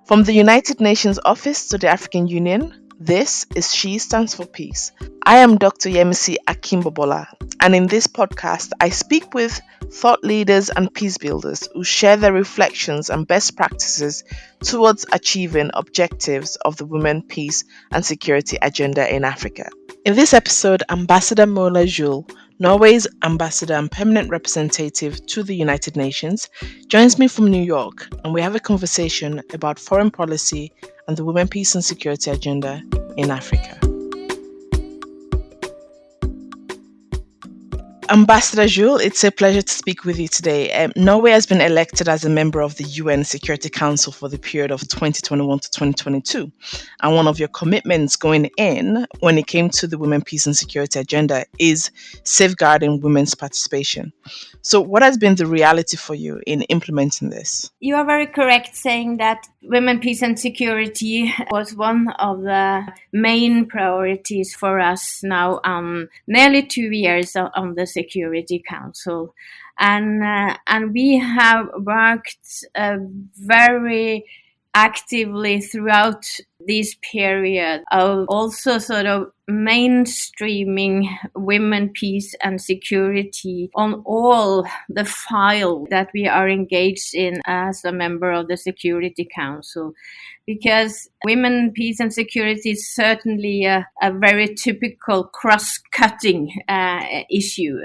From the United Nations Office to the African Union, this is She Stands for Peace. I am Dr. Yemisi Akimbobola, and in this podcast, I speak with thought leaders and peace builders who share their reflections and best practices towards achieving objectives of the Women, Peace and Security Agenda in Africa. In this episode, Ambassador Mola Juul, Norway's ambassador and permanent representative to the United Nations, joins me from New York, and we have a conversation about foreign policy and the Women, Peace and Security Agenda in Africa. Ambassador Juul, it's a pleasure to speak with you today. Norway has been elected as a member of the UN Security Council for the period of 2021 to 2022. And one of your commitments going in when it came to the Women, Peace and Security Agenda is safeguarding women's participation. So what has been the reality for you in implementing this? You are very correct saying that women, peace and security was one of the main priorities for us now, nearly 2 years on the Security Council. And we have worked very actively throughout this period of also sort of mainstreaming women, peace and security on all the file that we are engaged in as a member of the Security Council. Because women, peace and security is certainly a very typical cross-cutting issue,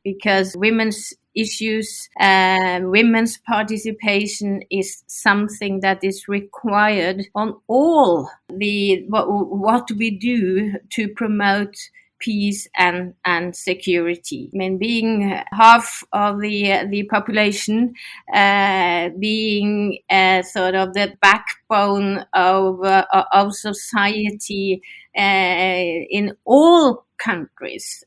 because women's issues, women's participation is something that is required on all the what we do to promote peace and security. I mean, being half of the population, being sort of the backbone of society in all countries,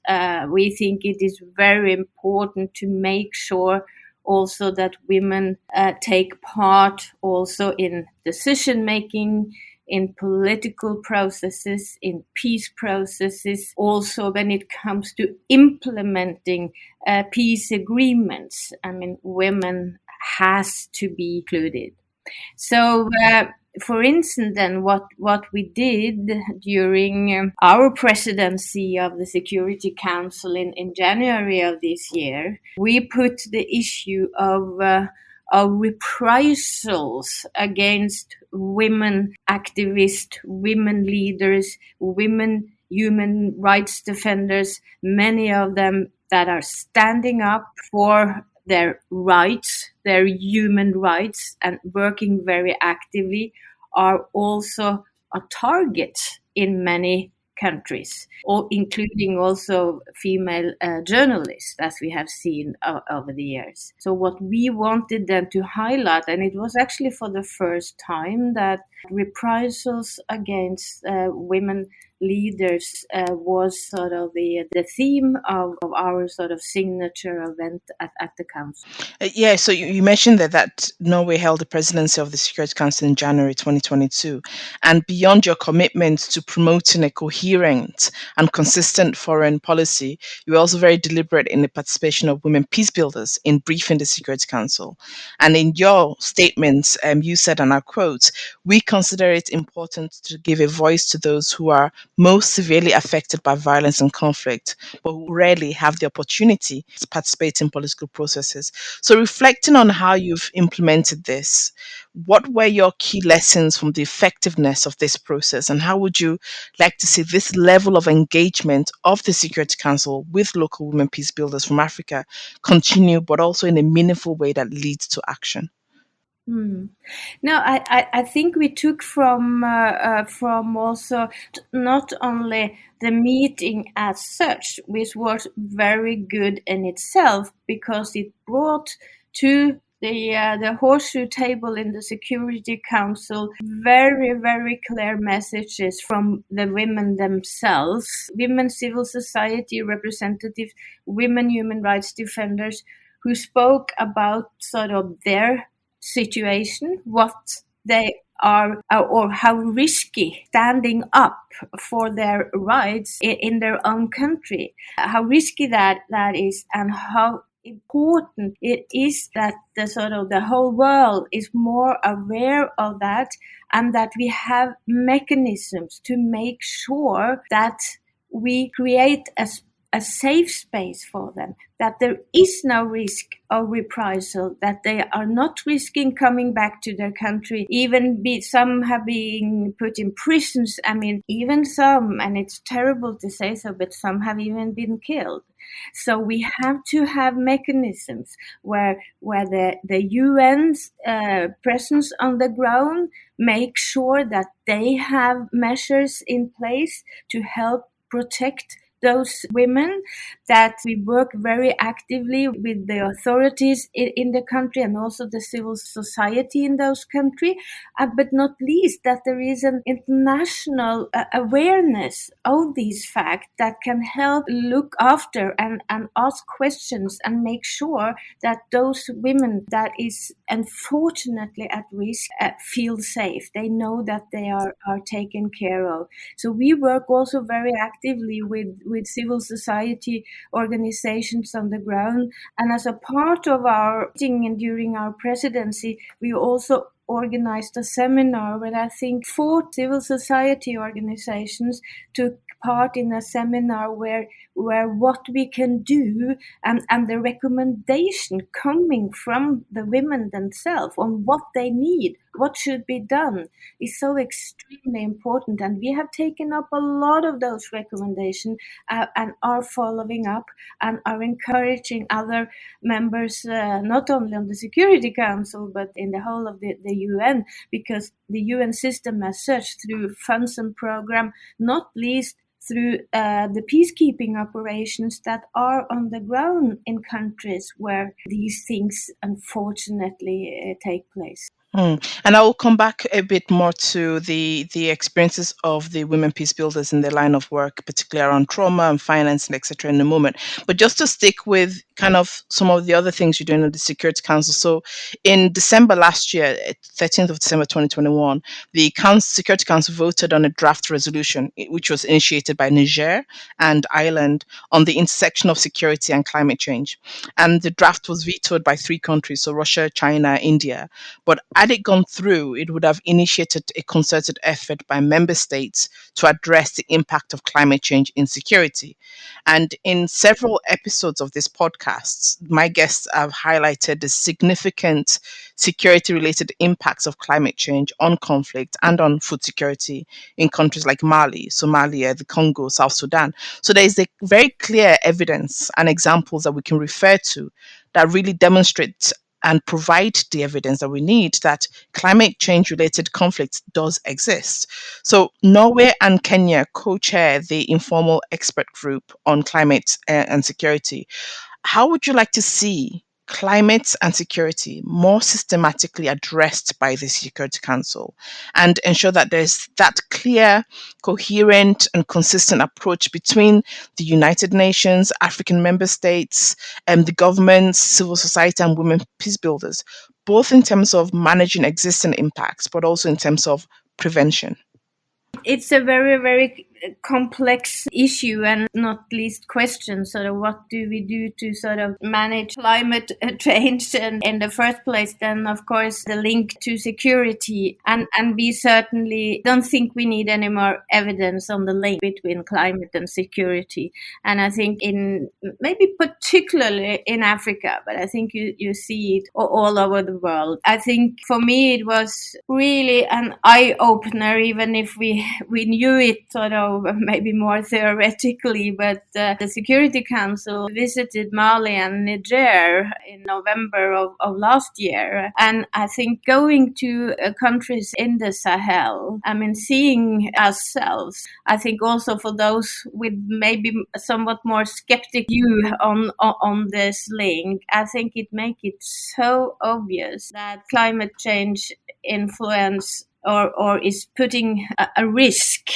we think it is very important to make sure also that women take part also in decision making, in political processes, in peace processes, also when it comes to implementing peace agreements. I mean, women has to be included. So, for instance, then what we did during our presidency of the Security Council in January of this year, we put the issue of reprisals against women activists, women leaders, women human rights defenders, many of them that are standing up for their rights, their human rights, and working very actively, are also a target in many countries, including also female journalists, as we have seen over the years. So what we wanted them to highlight, and it was actually for the first time that reprisals against women leaders was sort of the theme of our sort of signature event at the council. Yeah, so you mentioned that Norway held the presidency of the Security Council in January 2022. And beyond your commitment to promoting a coherent and consistent foreign policy, you were also very deliberate in the participation of women peace builders in briefing the Security Council. And in your statements, you said, and I quote, "We consider it important to give a voice to those who are most severely affected by violence and conflict, but who rarely have the opportunity to participate in political processes." So, reflecting on how you've implemented this, what were your key lessons from the effectiveness of this process, and how would you like to see this level of engagement of the Security Council with local women peace builders from Africa continue, but also in a meaningful way that leads to action? No, I think we took from also not only the meeting as such, which was very good in itself, because it brought to the horseshoe table in the Security Council very, very clear messages from the women themselves, women civil society representatives, women human rights defenders, who spoke about sort of their situation, what they are, or how risky standing up for their rights in their own country, how risky that is, and how important it is that the whole world is more aware of that, and that we have mechanisms to make sure that we create a safe space for them, that there is no risk of reprisal, that they are not risking coming back to their country, some have been put in prisons. I mean, even some, and it's terrible to say so, but some have even been killed. So we have to have mechanisms where the UN's presence on the ground make sure that they have measures in place to help protect those women, that we work very actively with the authorities in the country and also the civil society in those countries, but not least that there is an international awareness of these facts that can help look after and ask questions and make sure that those women that is unfortunately at risk feel safe. They know that they are taken care of. So we work also very actively with civil society organizations on the ground. And as a part of our meeting during our presidency, we also organized a seminar where I think 4 civil society organizations took part in a seminar where what we can do and the recommendation coming from the women themselves on what they need, what should be done, is so extremely important. And we have taken up a lot of those recommendations and are following up and are encouraging other members, not only on the Security Council, but in the whole of the UN, because the UN system as such, through funds and program, not least through the peacekeeping operations that are on the ground in countries where these things unfortunately take place. And I will come back a bit more to the experiences of the women peace builders in their line of work, particularly around trauma and finance and etc. in a moment. But just to stick with kind of some of the other things you're doing at the Security Council. So in December last year, 13th of December 2021, the Security Council voted on a draft resolution, which was initiated by Niger and Ireland, on the intersection of security and climate change. And the draft was vetoed by 3 countries, so Russia, China, India. But had it gone through, it would have initiated a concerted effort by member states to address the impact of climate change in security. And in several episodes of this podcast, my guests have highlighted the significant security related impacts of climate change on conflict and on food security in countries like Mali, Somalia, the Congo, South Sudan. So there is a very clear evidence and examples that we can refer to that really demonstrate and provide the evidence that we need that climate change related conflicts does exist. So Norway and Kenya co-chair the informal expert group on climate and security. How would you like to see climate and security more systematically addressed by the Security Council and ensure that there's that clear, coherent, and consistent approach between the United Nations, African member states, the governments, civil society, and women peace builders, both in terms of managing existing impacts, but also in terms of prevention? It's a very, very complex issue, and not least question what do we do to manage climate change, and in the first place then of course the link to security, and we certainly don't think we need any more evidence on the link between climate and security. And I think in maybe particularly in Africa, but I think you see it all over the world. I think for me it was really an eye-opener, even if we knew it maybe more theoretically, but the Security Council visited Mali and Niger in November of last year. And I think going to countries in the Sahel, I mean, seeing ourselves, I think also for those with maybe somewhat more skeptic view on this link, I think it makes it so obvious that climate change influence or is putting a risk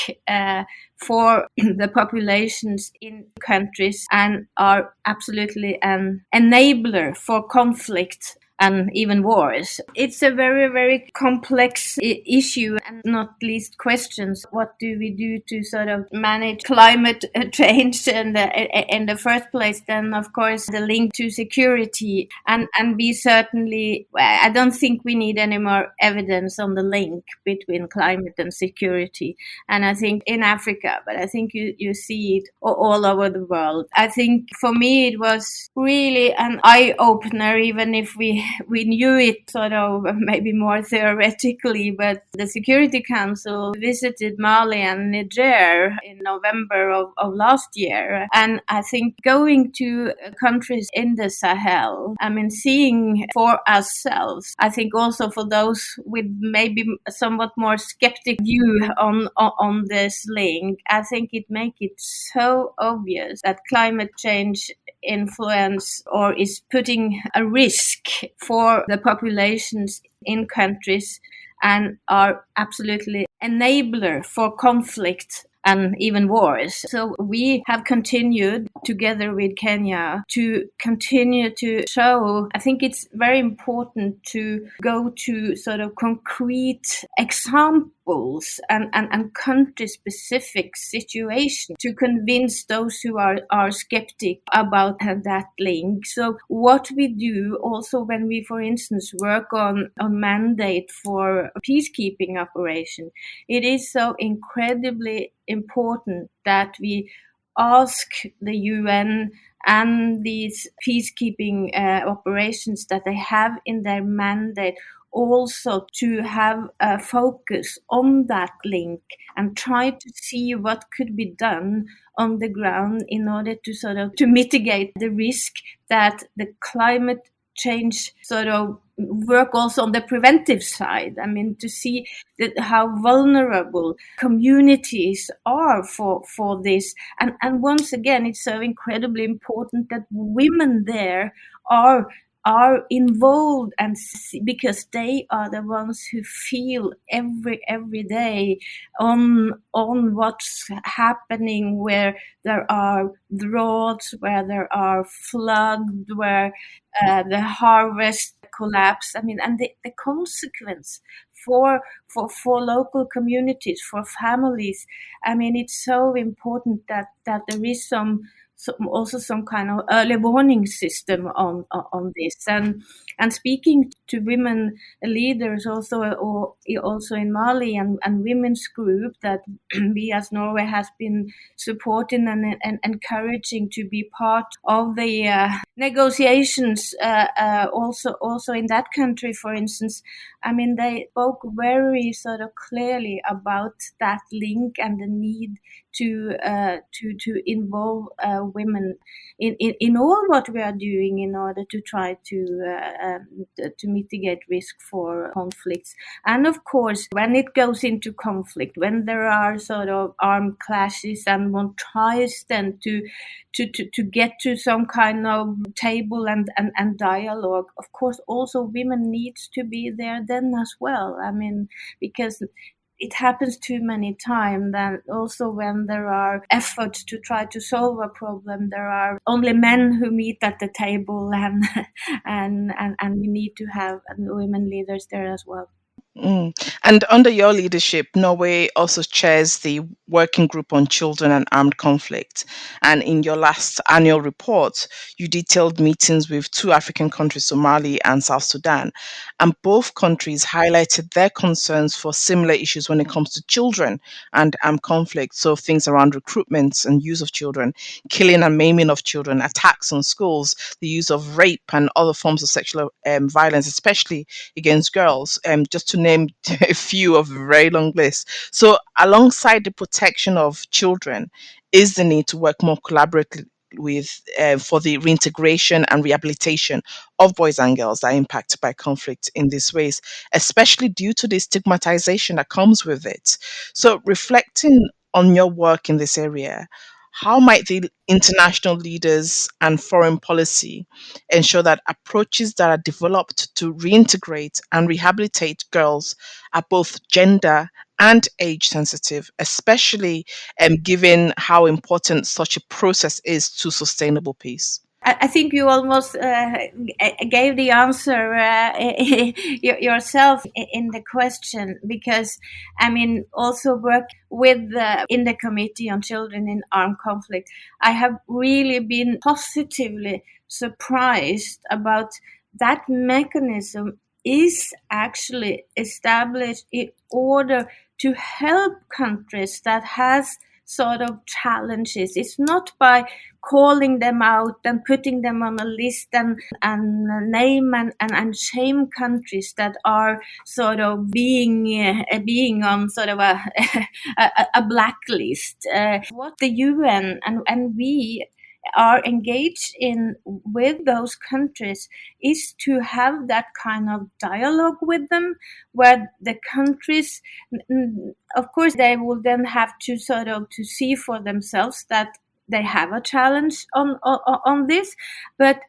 for the populations in countries, and are absolutely an enabler for conflict and even wars. It's a very, very complex issue, and not least questions. What do we do to sort of manage climate change in the first place? Then, of course, the link to security. And we certainly, I don't think we need any more evidence on the link between climate and security. And I think in Africa, but I think you see it all over the world. I think for me, it was really an eye opener, even if we knew it sort of maybe more theoretically. But the Security Council visited Mali and Niger in November of last year. And I think going to countries in the Sahel, I mean, seeing for ourselves, I think also for those with maybe somewhat more skeptic view on this link, I think it makes it so obvious that climate change influence or is putting a risk for the populations in countries and are absolutely enabler for conflict and even wars. So we have continued together with Kenya to continue to show. I think it's very important to go to sort of concrete examples and country specific situations to convince those who are skeptic about that link. So what we do also when we, for instance, work on mandate for peacekeeping operation, it is so incredibly important that we ask the UN and these peacekeeping operations that they have in their mandate also to have a focus on that link and try to see what could be done on the ground in order to sort of to mitigate the risk that the climate change sort of work also on the preventive side. I mean, to see that how vulnerable communities are for this. And once again, it's so incredibly important that women there are involved and because they are the ones who feel every day on what's happening, where there are droughts, where there are floods, where the harvest collapse. I mean, and the consequence for local communities, for families. I mean, it's so important that there is also some kind of early warning system on this. And speaking to women leaders also in Mali and women's group that we as Norway has been supporting and encouraging to be part of the negotiations also in that country, for instance. I mean, they spoke very sort of clearly about that link and the need to involve women in all what we are doing in order to try to mitigate risk for conflicts. And of course, when it goes into conflict, when there are sort of armed clashes and one tries then to get to some kind of table and dialogue, of course, also women needs to be there then as well. I mean, because it happens too many times that also when there are efforts to try to solve a problem, there are only men who meet at the table, and and we need to have women leaders there as well. Mm. And under your leadership, Norway also chairs the Working Group on Children and Armed Conflict. And in your last annual report, you detailed meetings with two African countries, Somalia and South Sudan. And both countries highlighted their concerns for similar issues when it comes to children and armed conflict. So things around recruitment and use of children, killing and maiming of children, attacks on schools, the use of rape and other forms of sexual violence, especially against girls, just to name a few of a very long list. So, alongside the protection of children, is the need to work more collaboratively with for the reintegration and rehabilitation of boys and girls that are impacted by conflict in these ways, especially due to the stigmatization that comes with it. So, reflecting on your work in this area, how might the international leaders and foreign policy ensure that approaches that are developed to reintegrate and rehabilitate girls are both gender and age sensitive, especially given how important such a process is to sustainable peace? I think you almost gave the answer yourself in the question, because I mean, also working with in the Committee on Children in Armed Conflict, I have really been positively surprised about that mechanism is actually established in order to help countries that has sort of challenges. It's not by calling them out and putting them on a list and name and shame countries that are sort of being on sort of a blacklist. What the UN and we are engaged in with those countries is to have that kind of dialogue with them, where the countries, of course, they will then have to sort of to see for themselves that they have a challenge on this, but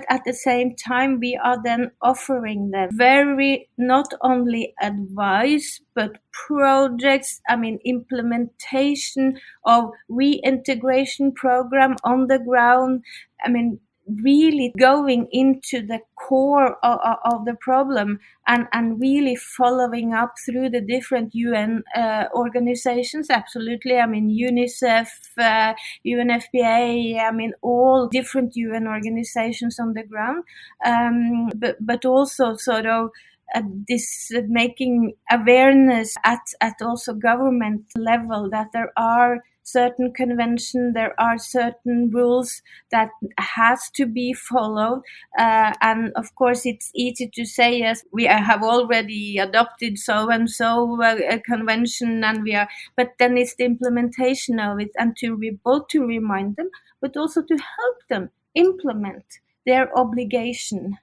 at the same time we are then offering them very not only advice but projects, I mean implementation of reintegration program on the ground, I mean really going into the core of the problem and really following up through the different UN organizations. Absolutely, I mean UNICEF, UNFPA, I mean all different UN organizations on the ground, but also sort of this making awareness at also government level that there are certain conventions, there are certain rules that has to be followed, and of course it's easy to say yes, we have already adopted so and so a convention, and we are, but then it's the implementation of it, and to both to remind them but also to help them implement their obligation.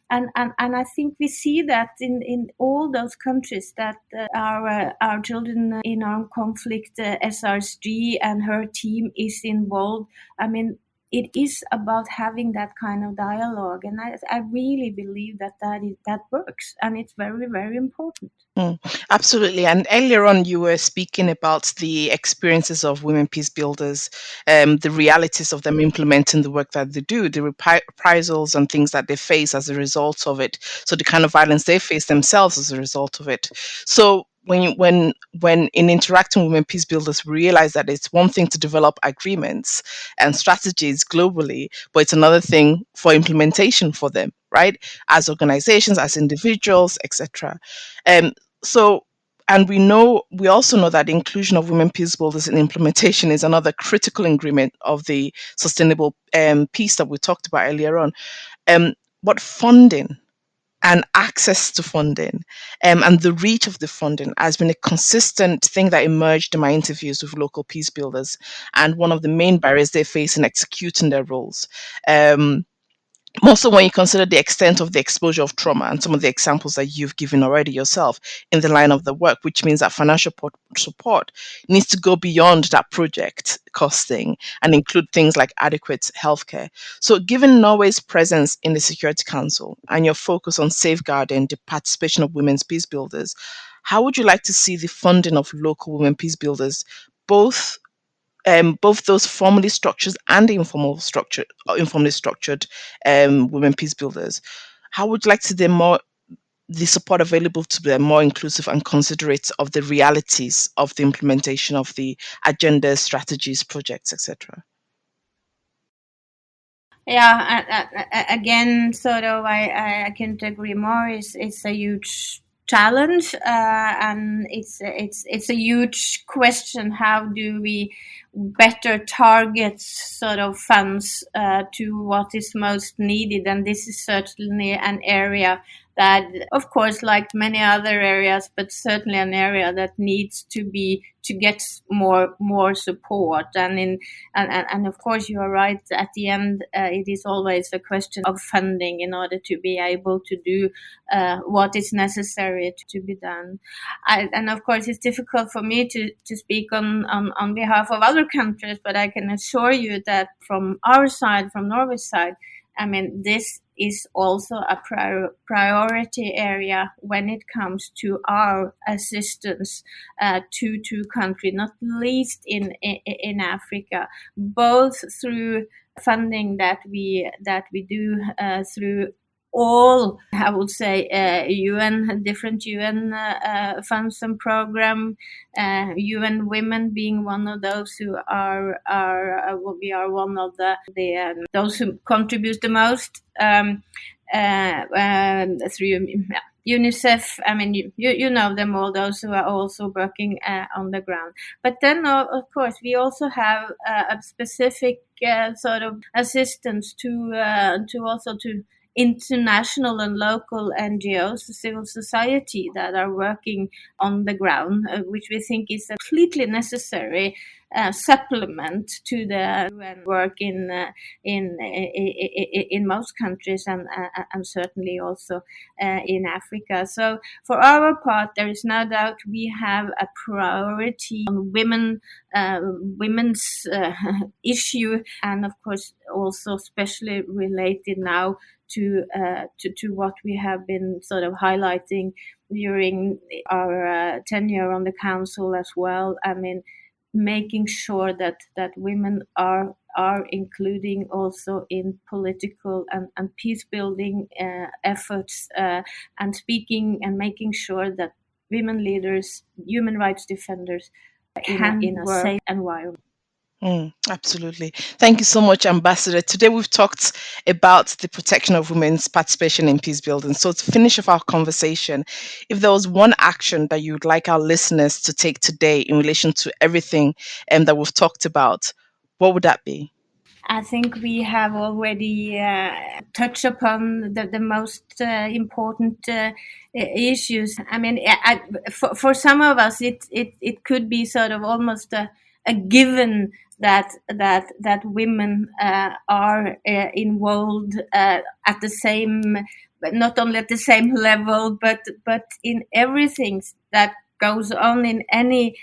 And I think we see that in all those countries that our children in armed conflict, SRSG and her team is involved. I mean, it is about having that kind of dialogue, and I really believe that works, and it's very, very important. Mm, absolutely. And earlier on, you were speaking about the experiences of women peace builders, the realities of them implementing the work that they do, the reprisals and things that they face as a result of it. So the kind of violence they face themselves as a result of it. So when in interacting with women peace builders, we realize that it's one thing to develop agreements and strategies globally, but it's another thing for implementation for them, right? As organizations, as individuals, etc. Um, so, and we also know that the inclusion of women peace builders in implementation is another critical ingredient of the sustainable peace that we talked about earlier on. But funding and access to funding, and the reach of the funding has been a consistent thing that emerged in my interviews with local peace builders, and one of the main barriers they face in executing their roles. Um, Also, when you consider the extent of the exposure of trauma and some of the examples that you've given already yourself in the line of the work, which means that financial support needs to go beyond that project costing and include things like adequate healthcare. So, given Norway's presence in the Security Council and your focus on safeguarding the participation of women's peace builders, how would you like to see the funding of local women peace builders, both both those formally structured and the informally structured women peace builders? How would you like to see the support available to them more inclusive and considerate of the realities of the implementation of the agendas, strategies, projects, etc.? Yeah, again, sort of, I can't agree more. It's a huge challenge, and it's a huge question. How do we better target sort of funds to what is most needed? And this is certainly an area that, of course, like many other areas, but certainly an area that needs to get more support. And of course, you are right. At the end, it is always a question of funding in order to be able to do what is necessary to be done. And of course, it's difficult for me to speak on behalf of other countries, but I can assure you that from our side, from Norway's side, I mean, this is also a priority area when it comes to our assistance to country, not least in Africa, both through funding that we do through all, I would say, UN, different UN funds and program, UN Women being one of those who we are one of the those who contribute the most through UNICEF. I mean, you know them all, those who are also working on the ground. But then, of course, we also have a specific sort of assistance to also to international and local NGOs, civil society that are working on the ground, which we think is a completely necessary supplement to the UN work in most countries and certainly also in Africa. So for our part, there is no doubt we have a priority on women's issue, and of course also especially related now to what we have been sort of highlighting during our tenure on the council as well. I mean, making sure that women are including also in political and peace building efforts, and speaking and making sure that women leaders, human rights defenders, can in a safe environment. Absolutely. Thank you so much, Ambassador. Today we've talked about the protection of women's participation in peace building. So to finish off our conversation, if there was one action that you'd like our listeners to take today in relation to everything that we've talked about, what would that be? I think we have already touched upon the most important issues. I mean, for some of us, it could be sort of almost a given that women are involved at the same, but not only at the same level, but in everything that goes on in any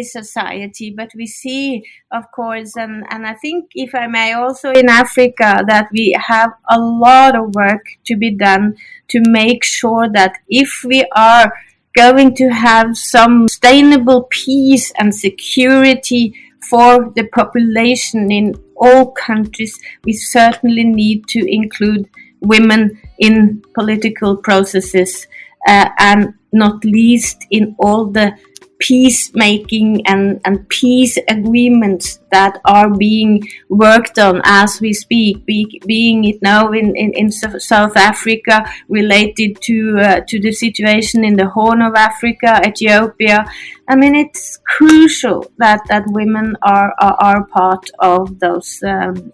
society. But we see, of course, and I think, if I may, also in Africa, that we have a lot of work to be done to make sure that if we are going to have some sustainable peace and security for the population in all countries, we certainly need to include women in political processes, and not least in all the peacemaking and peace agreements that are being worked on as we speak, being it now in South Africa related to the situation in the Horn of Africa, Ethiopia. I mean, it's crucial that women are part of those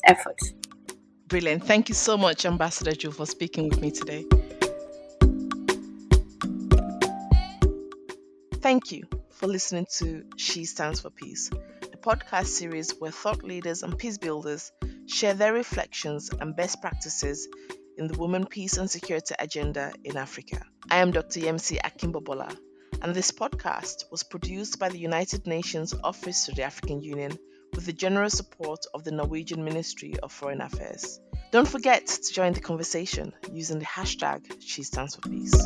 efforts. Brilliant. Thank you so much, Ambassador Juul, for speaking with me today. Thank you for listening to She Stands for Peace, the podcast series where thought leaders and peace builders share their reflections and best practices in the women, peace and security agenda in Africa. I am Dr. Yemisi Akimbobola, and this podcast was produced by the United Nations Office to the African Union with the generous support of the Norwegian Ministry of Foreign Affairs. Don't forget to join the conversation using the hashtag She Stands for Peace.